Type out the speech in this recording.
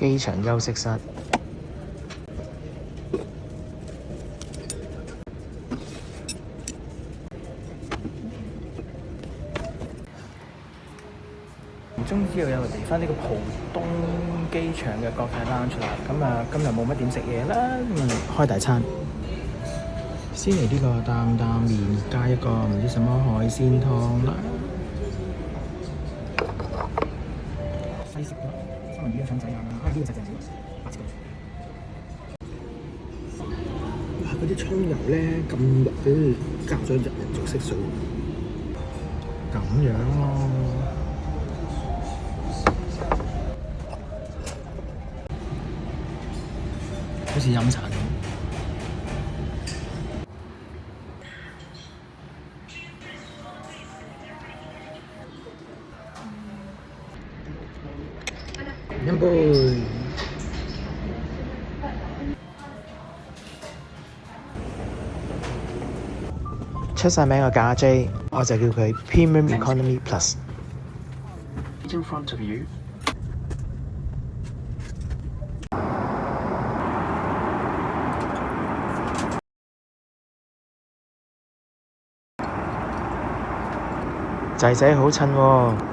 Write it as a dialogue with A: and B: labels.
A: 機場休息室。終於又有嚟返呢個浦東機場嘅國泰 lounge 啦。咁啊，今日冇乜點食嘢啦，開大餐。先嚟呢個擔擔麵加一個唔知什麼海鮮湯啦。西式嘅三文魚啊、腸仔啊，呢個就正少8折。哇！嗰啲葱油咧咁濃，跟住加咗人族色素，咁樣咯。好似飲茶咁。飲杯。出晒名個架 J， 我就叫佢 Premium Economy Plus。In front of you。仔仔好襯喎。